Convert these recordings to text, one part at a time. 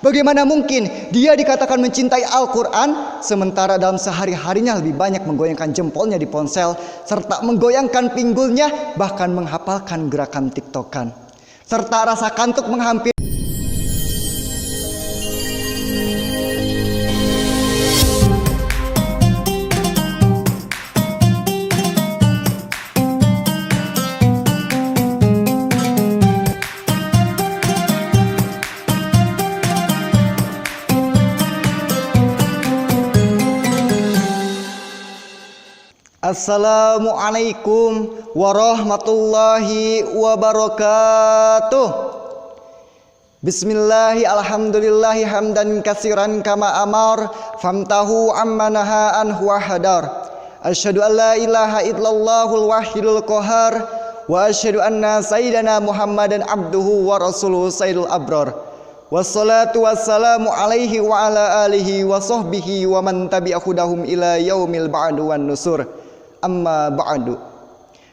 Bagaimana mungkin dia dikatakan mencintai Al-Quran, sementara dalam sehari-harinya lebih banyak menggoyangkan jempolnya di ponsel, serta menggoyangkan pinggulnya, bahkan menghafalkan gerakan tiktokan, serta rasa kantuk menghampiri. Assalamualaikum warahmatullahi wabarakatuh. Bismillahi alhamdulillahi hamdan katsiran kama amar famtahu amma naha anhu wa hadar. Asyhadu an la ilaha illallahul wahidul qahar wa asyhadu anna sayyidana Muhammadan abduhu wa rasuluhu sayyidul abrar. Wassalatu wassalamu alaihi wa ala alihi wa sahbihi wa man tabi'ahudahum ila yaumil ba'du wan nusur. Amma ba'du.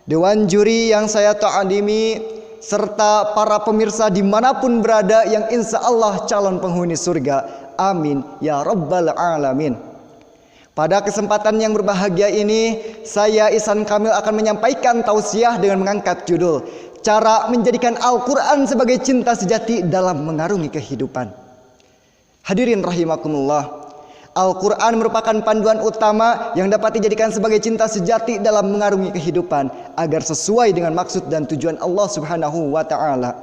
Dewan juri yang saya ta'adimi, serta para pemirsa dimanapun berada yang insya Allah calon penghuni surga, amin ya rabbal alamin. Pada kesempatan yang berbahagia ini, saya Ihsan Kamil akan menyampaikan tausiah dengan mengangkat judul Cara Menjadikan Al-Quran Sebagai Cinta Sejati Dalam Mengarungi Kehidupan. Hadirin rahimakumullah, Al-Quran merupakan panduan utama yang dapat dijadikan sebagai cinta sejati dalam mengarungi kehidupan agar sesuai dengan maksud dan tujuan Allah Subhanahu wa ta'ala.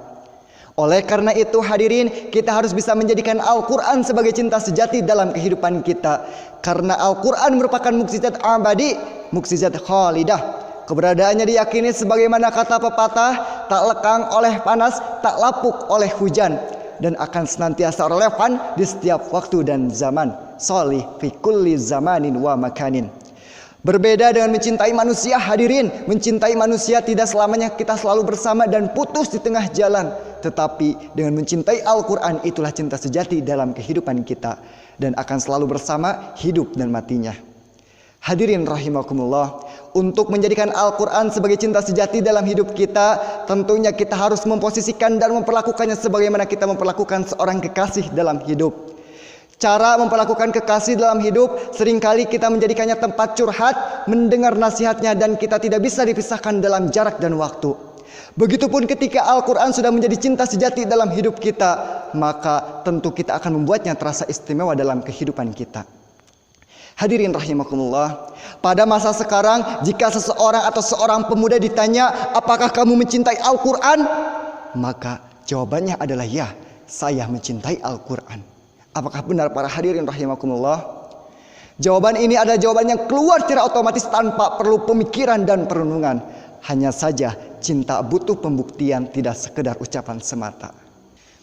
Oleh karena itu hadirin, kita harus bisa menjadikan Al-Quran sebagai cinta sejati dalam kehidupan kita, karena Al-Quran merupakan mukjizat abadi, mukjizat khalidah. Keberadaannya diyakini sebagaimana kata pepatah, tak lekang oleh panas, tak lapuk oleh hujan, dan akan senantiasa relevan di setiap waktu dan zaman. Sholih fi kulli zamanin wa makanin. Berbeda dengan mencintai manusia hadirin, mencintai manusia tidak selamanya kita selalu bersama dan putus di tengah jalan. Tetapi dengan mencintai Al-Quran, itulah cinta sejati dalam kehidupan kita, dan akan selalu bersama hidup dan matinya. Hadirin rahimakumullah, untuk menjadikan Al-Quran sebagai cinta sejati dalam hidup kita, tentunya kita harus memposisikan dan memperlakukannya sebagaimana kita memperlakukan seorang kekasih dalam hidup. Cara memperlakukan kekasih dalam hidup, seringkali kita menjadikannya tempat curhat, mendengar nasihatnya, dan kita tidak bisa dipisahkan dalam jarak dan waktu. Begitupun ketika Al-Quran sudah menjadi cinta sejati dalam hidup kita, maka tentu kita akan membuatnya terasa istimewa dalam kehidupan kita. Hadirin rahimakumullah, pada masa sekarang jika seseorang atau seorang pemuda ditanya, apakah kamu mencintai Al-Quran? Maka jawabannya adalah ya, saya mencintai Al-Quran. Apakah benar para hadirin rahimakumullah? Jawaban ini adalah jawaban yang keluar secara otomatis tanpa perlu pemikiran dan perenungan. Hanya saja cinta butuh pembuktian, tidak sekedar ucapan semata.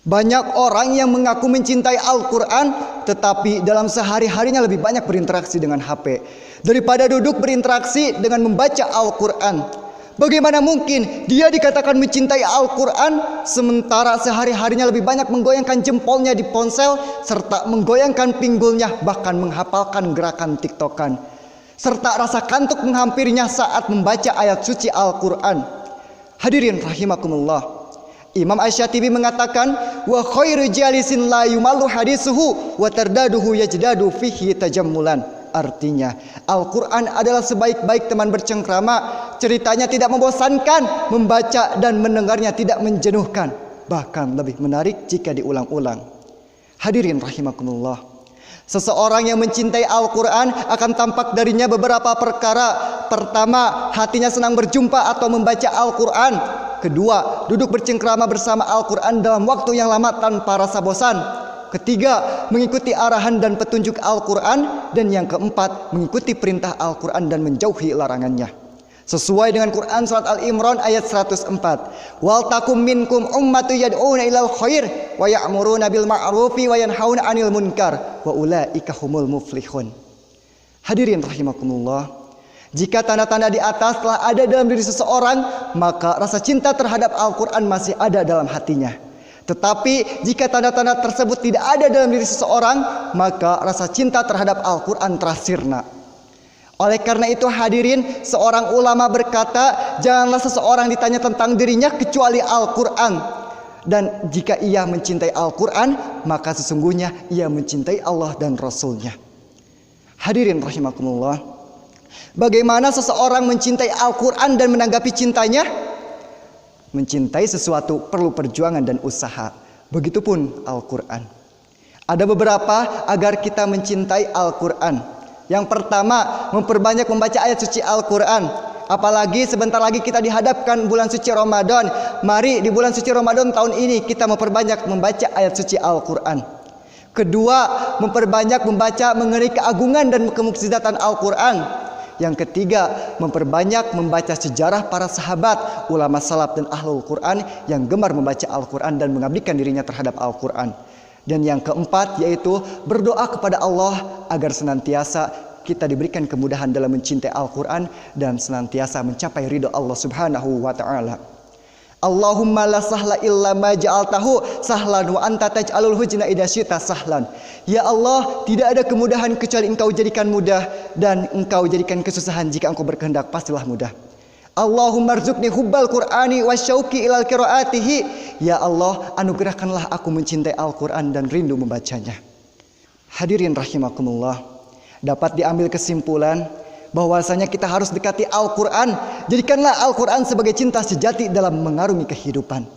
Banyak orang yang mengaku mencintai Al-Quran, tetapi dalam sehari-harinya lebih banyak berinteraksi dengan HP daripada duduk berinteraksi dengan membaca Al-Quran. Bagaimana mungkin dia dikatakan mencintai Al-Quran, sementara sehari-harinya lebih banyak menggoyangkan jempolnya di ponsel, serta menggoyangkan pinggulnya, bahkan menghafalkan gerakan tiktokan, serta rasa kantuk menghampirinya saat membaca ayat suci Al-Quran. Hadirin rahimakumullah, Imam Asy-Syatibi mengatakan, wa khairu jalisin la yumallu hadisuhu wa tardaduhu yajdadu fihi tajammulan. Artinya, Al-Quran adalah sebaik-baik teman bercengkrama. Ceritanya tidak membosankan, membaca dan mendengarnya tidak menjenuhkan, bahkan lebih menarik jika diulang-ulang. Hadirin rahimakumullah, seseorang yang mencintai Al-Quran akan tampak darinya beberapa perkara. Pertama, hatinya senang berjumpa atau membaca Al-Quran. Kedua, duduk bercengkrama bersama Al-Quran dalam waktu yang lama tanpa rasa bosan. Ketiga, mengikuti arahan dan petunjuk Al-Quran. Dan yang keempat, mengikuti perintah Al-Quran dan menjauhi larangannya. Sesuai dengan Quran surat Al-Imran ayat 104. Wal takum minkum ummatu yad'una ilal khair wa ya'muruna bil ma'rufi wa yanhauna 'anil munkar wa ulaika humul muflihun. Hadirin rahimakumullah, jika tanda-tanda di atas telah ada dalam diri seseorang, maka rasa cinta terhadap Al-Quran masih ada dalam hatinya. Tetapi jika tanda-tanda tersebut tidak ada dalam diri seseorang, maka rasa cinta terhadap Al-Quran telah sirna. Oleh karena itu hadirin, seorang ulama berkata, janganlah seseorang ditanya tentang dirinya kecuali Al-Quran. Dan jika ia mencintai Al-Quran, maka sesungguhnya ia mencintai Allah dan Rasul-Nya. Hadirin rahimakumullah, bagaimana seseorang mencintai Al-Quran dan menanggapi cintanya? Mencintai sesuatu perlu perjuangan dan usaha. Begitupun Al-Quran. Ada beberapa agar kita mencintai Al-Quran. Yang pertama, memperbanyak membaca ayat suci Al-Quran. Apalagi sebentar lagi kita dihadapkan bulan suci Ramadan. Mari di bulan suci Ramadan tahun ini kita memperbanyak membaca ayat suci Al-Quran. Kedua, memperbanyak membaca mengenai keagungan dan kemukjizatan Al-Quran. Yang ketiga, memperbanyak membaca sejarah para sahabat, ulama salaf dan ahlul Quran yang gemar membaca Al-Quran dan mengabdikan dirinya terhadap Al-Quran. Dan yang keempat yaitu berdoa kepada Allah agar senantiasa kita diberikan kemudahan dalam mencintai Al-Quran dan senantiasa mencapai ridho Allah Subhanahu wa ta'ala. Allahumma la sahla illa ma ja'altahu sahlan wa anta taj'alul huzna idza syi'ta sahlan. Ya Allah, tidak ada kemudahan kecuali Engkau jadikan mudah, dan Engkau jadikan kesusahan jika Engkau berkehendak pastilah mudah. Allahumma rzuqni hubbal Qur'ani wasyauqi ilal qiraatihi. Ya Allah, anugerahkanlah aku mencintai Al-Quran dan rindu membacanya. Hadirin rahimakumullah, dapat diambil kesimpulan bahwasanya kita harus dekati Al-Quran. Jadikanlah Al-Quran sebagai cinta sejati dalam mengarungi kehidupan.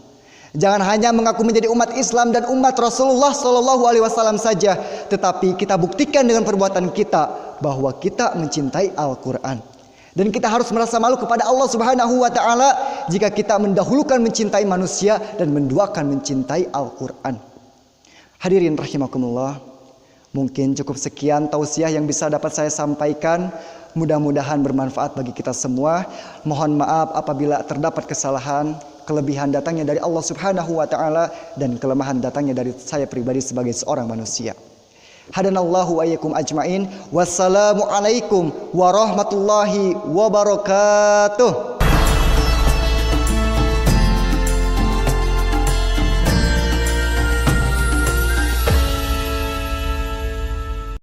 Jangan hanya mengaku menjadi umat Islam dan umat Rasulullah SAW saja, tetapi kita buktikan dengan perbuatan kita bahwa kita mencintai Al-Quran. Dan kita harus merasa malu kepada Allah Subhanahu wa ta'ala jika kita mendahulukan mencintai manusia dan menduakan mencintai Al-Quran. Hadirin rahimakumullah, mungkin cukup sekian tausiah yang bisa dapat saya sampaikan. Mudah-mudahan bermanfaat bagi kita semua. Mohon maaf apabila terdapat kesalahan. Kelebihan datangnya dari Allah Subhanahu wa ta'ala dan kelemahan datangnya dari saya pribadi sebagai seorang manusia. Hadanallahu wa iyyakum ajmain. Wassalamualaikum warahmatullahi wabarakatuh.